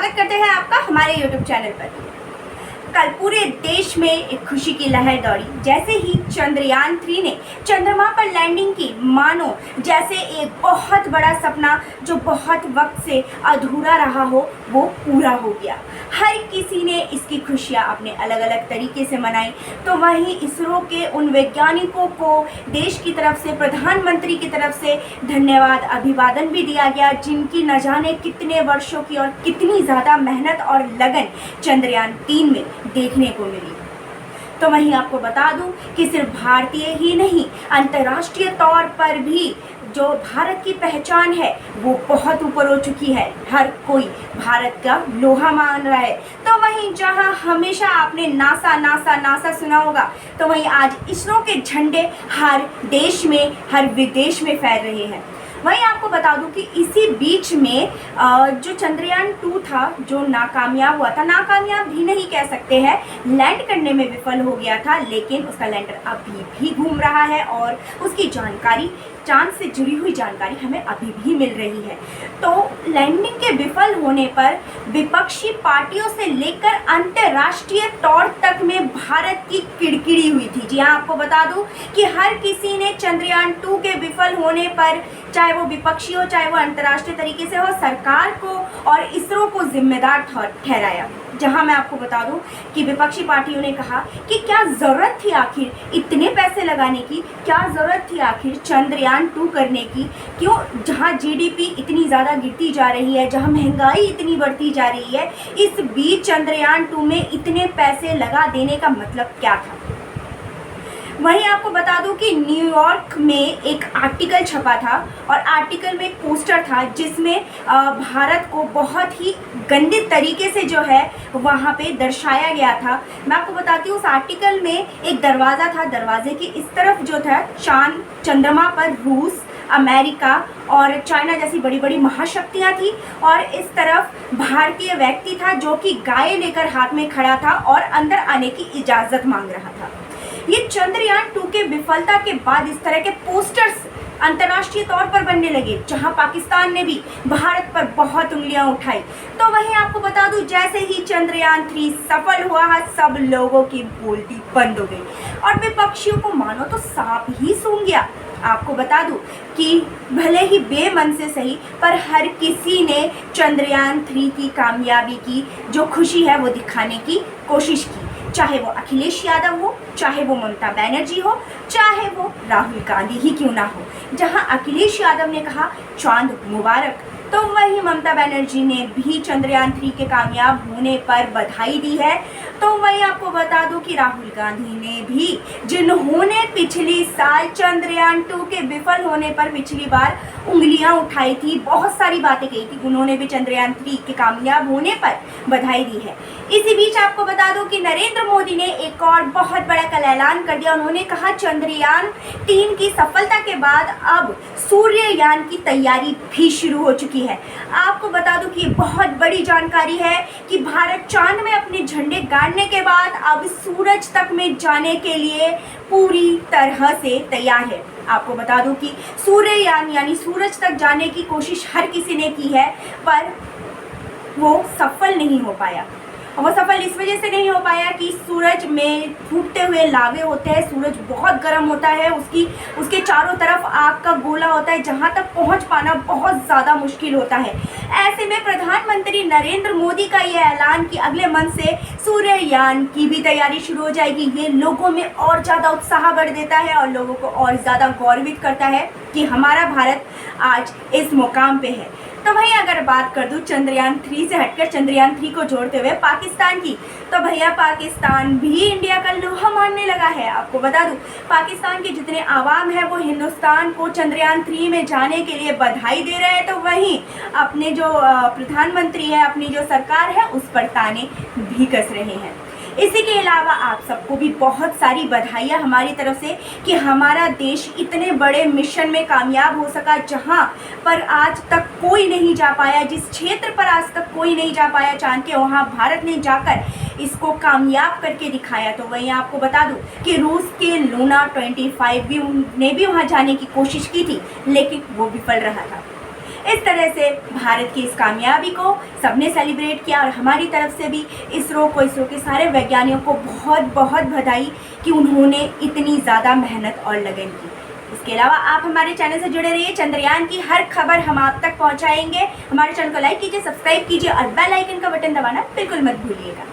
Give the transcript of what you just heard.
स्वागत करते हैं आपका हमारे YouTube चैनल पर। कल पूरे देश में एक खुशी की लहर दौड़ी जैसे ही चंद्रयान 3 ने चंद्रमा पर लैंडिंग की। मानो जैसे एक बहुत बड़ा सपना जो बहुत वक्त से अधूरा रहा हो वो पूरा हो गया। हर किसी ने इसकी खुशियां अपने अलग अलग तरीके से मनाई। तो वहीं इसरो के उन वैज्ञानिकों को देश की तरफ से, प्रधानमंत्री की तरफ से धन्यवाद अभिवादन भी दिया गया, जिनकी न जाने कितने वर्षों की और कितनी ज़्यादा मेहनत और लगन चंद्रयान 3 में देखने को मिली। तो वहीं आपको बता दूं कि सिर्फ भारतीय ही नहीं, अंतर्राष्ट्रीय तौर पर भी जो भारत की पहचान है वो बहुत ऊपर हो चुकी है। हर कोई भारत का लोहा मान रहा है। तो वहीं जहां हमेशा आपने नासा नासा नासा सुना होगा, तो वहीं आज इसरो के झंडे हर देश में, हर विदेश में फैल रहे हैं। वहीं आपको बता दूं कि इसी बीच में जो चंद्रयान 2 था जो नाकामयाब हुआ था, नाकामयाब भी नहीं कह सकते हैं, लैंड करने में विफल हो गया था, लेकिन उसका लैंडर अभी भी घूम रहा है और उसकी जानकारी, चांद से जुड़ी हुई जानकारी हमें अभी भी मिल रही है। तो लैंडिंग के विफल होने पर विपक्षी पार्टियों से लेकर अंतर्राष्ट्रीय तौर तक में भारत की किड़किड़ी हुई थी। जी हाँ, आपको बता दूं कि हर किसी ने चंद्रयान 2 के विफल होने पर, चाहे वो विपक्षी हो चाहे वो अंतर्राष्ट्रीय तरीके से हो, सरकार को और इसरो को जिम्मेदार ठहराया। जहां मैं आपको बता दूं कि विपक्षी पार्टियों ने कहा कि क्या ज़रूरत थी आखिर इतने पैसे लगाने की, क्या ज़रूरत थी आखिर चंद्रयान 2 करने की, क्यों जहां जीडीपी इतनी ज़्यादा गिरती जा रही है, जहां महंगाई इतनी बढ़ती जा रही है, इस बीच चंद्रयान 2 में इतने पैसे लगा देने का मतलब क्या था। वहीं आपको बता दूं कि न्यूयॉर्क में एक आर्टिकल छपा था और आर्टिकल में एक पोस्टर था जिसमें भारत को बहुत ही गंदे तरीके से जो है वहाँ पे दर्शाया गया था। मैं आपको बताती हूँ, उस आर्टिकल में एक दरवाज़ा था, दरवाजे की इस तरफ जो था चांद, चंद्रमा पर रूस, अमेरिका और चाइना जैसी बड़ी बड़ी महाशक्तियाँ थी, और इस तरफ भारतीय व्यक्ति था जो कि गाय लेकर हाथ में खड़ा था और अंदर आने की इजाज़त मांग रहा था। ये चंद्रयान 2 के विफलता के बाद इस तरह के पोस्टर्स अंतर्राष्ट्रीय तौर पर बनने लगे, जहां पाकिस्तान ने भी भारत पर बहुत उंगलियां उठाई। तो वहीं आपको बता दूं, जैसे ही चंद्रयान 3 सफल हुआ, सब लोगों की बोलती बंद हो गई और विपक्षियों को मानो तो सांप ही सूंघ गया। आपको बता दूं कि भले ही बेमन से सही, पर हर किसी ने चंद्रयान 3 की कामयाबी की जो खुशी है वो दिखाने की कोशिश की, चाहे वो अखिलेश यादव हो, चाहे वो ममता बनर्जी हो, चाहे वो राहुल गांधी ही क्यों ना हो। जहां अखिलेश यादव ने कहा चांद मुबारक, तो वहीं ममता बनर्जी ने भी चंद्रयान 3 के कामयाब होने पर बधाई दी है। तो वहीं आपको बता दूं कि राहुल गांधी ने भी, जिन्होंने पिछली साल चंद्रयान 2 के विफल होने पर पिछली बार उंगलियां उठाई थी, बहुत सारी बातें कही थी, उन्होंने भी चंद्रयान 3 के कामयाब होने पर बधाई दी है। इसी बीच आपको बता दूं कि नरेंद्र मोदी ने एक और बहुत बड़ा कल ऐलान कर दिया। उन्होंने कहा चंद्रयान 3 की सफलता के बाद अब सूर्ययान की तैयारी भी शुरू हो चुकी है। आपको बता दूं कि ये बहुत बड़ी जानकारी है कि भारत चांद में अपने झंडे गाड़ने के बाद अब सूरज तक में जाने के लिए पूरी तरह से तैयार है। आपको बता दूं कि सूर्ययान यानी सूरज तक जाने की कोशिश हर किसी ने की है, पर वो सफल नहीं हो पाया। वो सफल इस वजह से नहीं हो पाया कि सूरज में फूटते हुए लावे होते हैं, सूरज बहुत गर्म होता है, उसके चारों तरफ आग का गोला होता है, जहां तक पहुंच पाना बहुत ज़्यादा मुश्किल होता है। ऐसे में प्रधानमंत्री नरेंद्र मोदी का ये ऐलान कि अगले मंथ से सूर्ययान की भी तैयारी शुरू हो जाएगी, ये लोगों में और ज़्यादा उत्साह बढ़ देता है और लोगों को और ज़्यादा गौरवित करता है कि हमारा भारत आज इस मुकाम पे है। तो भाई अगर बात कर दूं चंद्रयान 3 से हटकर चंद्रयान 3 को जोड़ते हुए पाकिस्तान की, तो भैया पाकिस्तान भी इंडिया का लोहा मानने लगा है। आपको बता दूं, पाकिस्तान के जितने आवाम है वो हिंदुस्तान को चंद्रयान 3 में जाने के लिए बधाई दे रहे हैं, तो वहीं अपने जो प्रधानमंत्री है, अपनी जो सरकार है, उस पर ताने भी कस रहे हैं। इसी के अलावा आप सबको भी बहुत सारी बधाइयाँ हमारी तरफ से कि हमारा देश इतने बड़े मिशन में कामयाब हो सका, जहां पर आज तक कोई नहीं जा पाया, जिस क्षेत्र पर आज तक कोई नहीं जा पाया चांद के, वहां भारत ने जाकर इसको कामयाब करके दिखाया। तो वहीं आपको बता दूं कि रूस के लूना 25 ने भी वहां जाने की कोशिश की थी, लेकिन वो विफल रहा था। इस तरह से भारत की इस कामयाबी को सबने सेलिब्रेट किया और हमारी तरफ से भी इसरो के सारे वैज्ञानिकों को बहुत बहुत बधाई कि उन्होंने इतनी ज़्यादा मेहनत और लगन की। इसके अलावा आप हमारे चैनल से जुड़े रहिए, चंद्रयान की हर खबर हम आप तक पहुंचाएंगे। हमारे चैनल को लाइक कीजिए, सब्सक्राइब कीजिए और बेल आइकन का बटन दबाना बिल्कुल मत भूलिएगा।